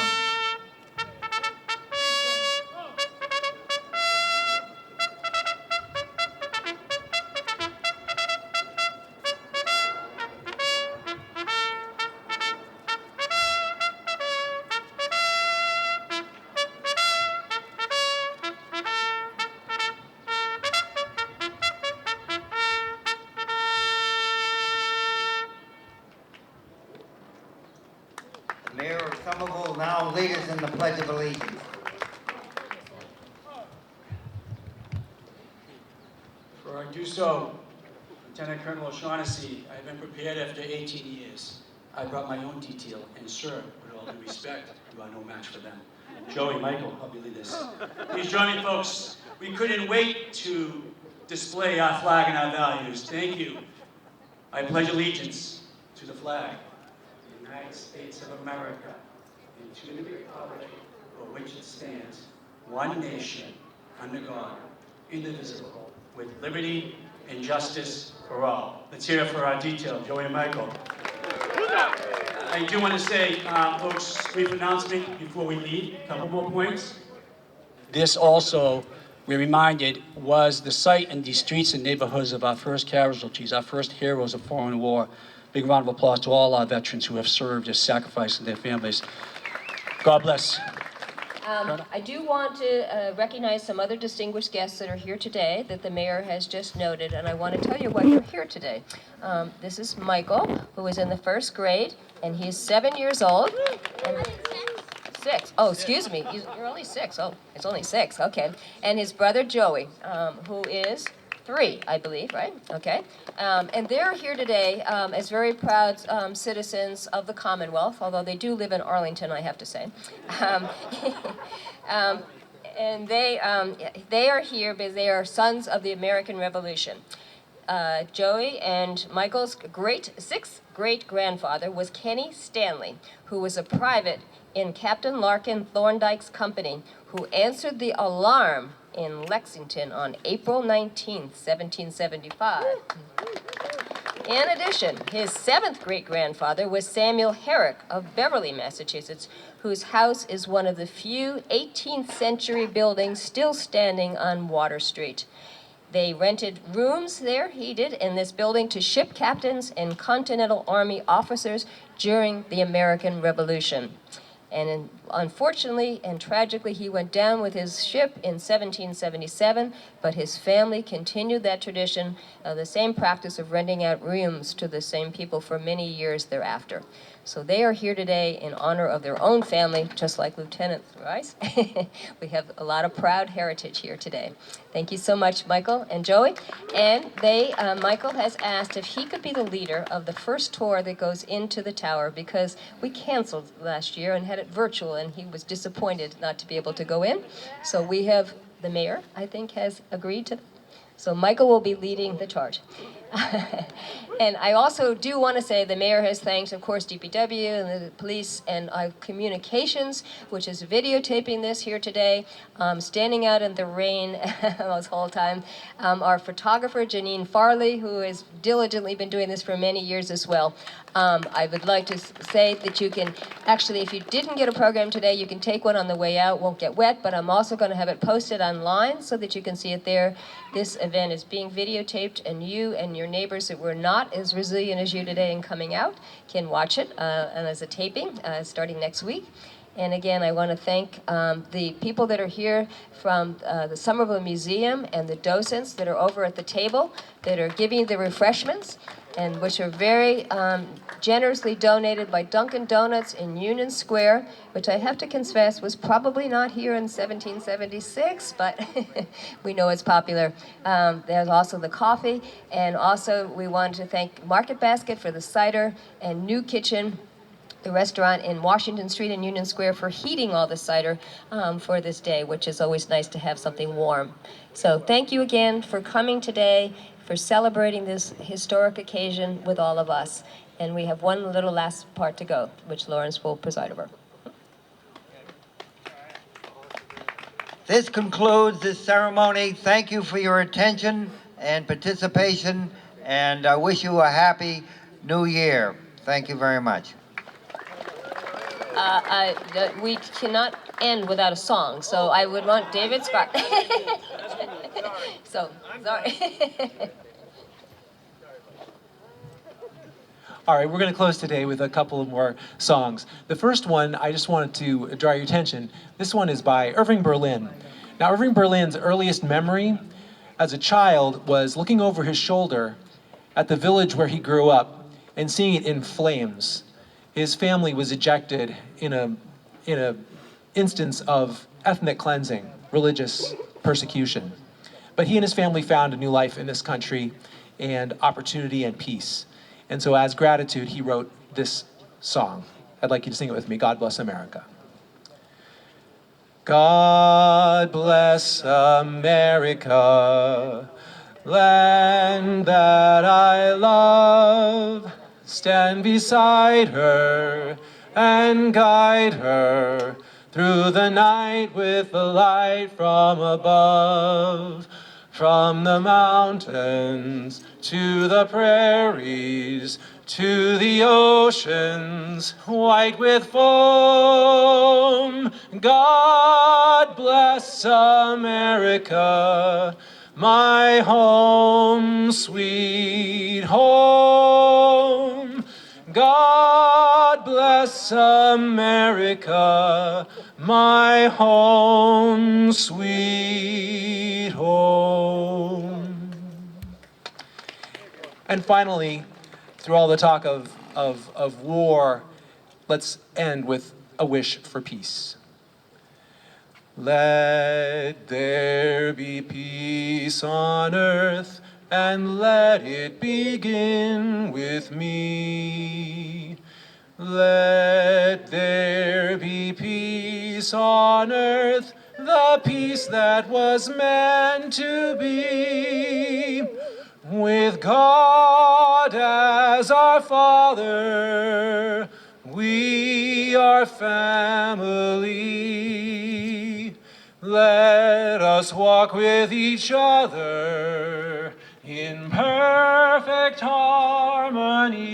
Mayor of Somerville now lead us in the Pledge of Allegiance. Before I do so, Lieutenant Colonel O'Shaughnessy, I have been prepared after 18 years. I brought my own detail, and sir, with all due respect, you are no match for them. Joey, Michael, help me lead this. Please join me, folks. We couldn't wait to display our flag and our values. Thank you. I pledge allegiance to the flag, the United States of America, and to the republic for which it stands, one nation, under God, indivisible, with liberty and justice for all. Let's hear it for our detail, Joey and Michael. I do want to say, folks, brief announcement before we leave, a couple more points. This also, we're reminded, was the site and the streets and neighborhoods of our first casualties, our first heroes of foreign war. Big round of applause to all our veterans who have served as sacrificing their families. God bless. I do want to recognize some other distinguished guests that are here today that the mayor has just noted, and I want to tell you why you're here today. This is Michael, who is in the first grade, and he's 7 years old. And 6. Oh, excuse me. You're only 6. Oh, it's only 6. Okay. And his brother Joey, who is 3, I believe, right? Okay. And they're here today as very proud citizens of the Commonwealth, although they do live in Arlington, I have to say. And they are here because they are sons of the American Revolution. Joey and Michael's sixth great-grandfather was Kenny Stanley, who was a private in Captain Larkin Thorndyke's company, who answered the alarm in Lexington on April 19th, 1775. In addition, his 7th great-grandfather was Samuel Herrick of Beverly, Massachusetts, whose house is one of the few 18th century buildings still standing on Water Street. They rented rooms there, he did, in this building to ship captains and Continental Army officers during the American Revolution. And Unfortunately and tragically, he went down with his ship in 1777, but his family continued that tradition, the same practice of renting out rooms to the same people for many years thereafter. So they are here today in honor of their own family, just like Lieutenant Rice. We have a lot of proud heritage here today. Thank you so much, Michael and Joey. And Michael has asked if he could be the leader of the first tour that goes into the tower, because we canceled last year and had it virtual, and he was disappointed not to be able to go in. So we have, the mayor, I think, has agreed to. So Michael will be leading the charge. And I also do want to say the mayor has thanked, of course, DPW and the police and communications, which is videotaping this here today, standing out in the rain this whole time. Our photographer, Janine Farley, who has diligently been doing this for many years as well. I would like to say that you can, actually, if you didn't get a program today, you can take one on the way out, won't get wet, but I'm also going to have it posted online so that you can see it there. This event is being videotaped, and you and your neighbors that were not as resilient as you today in coming out can watch it and as a taping starting next week. And again, I want to thank the people that are here from the Somerville Museum and the docents that are over at the table that are giving the refreshments, and which are very generously donated by Dunkin' Donuts in Union Square, which I have to confess was probably not here in 1776, but we know it's popular. There's also the coffee, and also we want to thank Market Basket for the cider, and New Kitchen, the restaurant in Washington Street and Union Square, for heating all the cider for this day, which is always nice to have something warm. So thank you again for coming today, for celebrating this historic occasion with all of us. And we have one little last part to go, which Lawrence will preside over. This concludes this ceremony. Thank you for your attention and participation, and I wish you a happy New Year. Thank you very much. We cannot end without a song, so I would want David Scott. So, sorry. All right, we're going to close today with a couple of more songs. The first one, I just wanted to draw your attention. This one is by Irving Berlin. Now, Irving Berlin's earliest memory as a child was looking over his shoulder at the village where he grew up and seeing it in flames. His family was ejected in a instance of ethnic cleansing, religious persecution. But he and his family found a new life in this country and opportunity and peace. And so as gratitude, he wrote this song. I'd like you to sing it with me. God Bless America. God bless America, land that I love. Stand beside her and guide her through the night with the light from above. From the mountains to the prairies, to the oceans white with foam. God bless America, my home, sweet home. God bless America, my home, sweet home. And finally, through all the talk of war, let's end with a wish for peace. Let there be peace on earth, and let it begin with me. Let there be peace on earth, the peace that was meant to be. With God as our Father, we are family. Let us walk with each other in perfect harmony.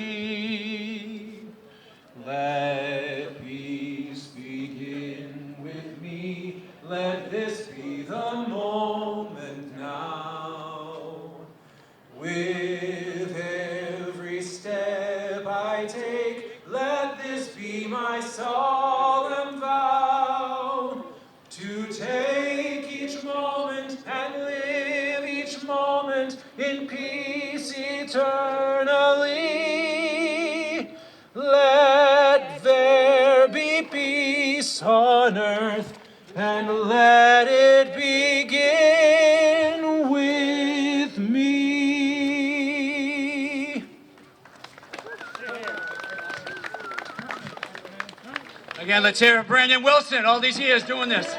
Let peace begin with me. Let this be the moment now. With every step I take, let this be my solemn vow. eternally. Let there be peace on earth, and let it begin with me. Again, let's hear it, Brandon Wilson, all these years doing this.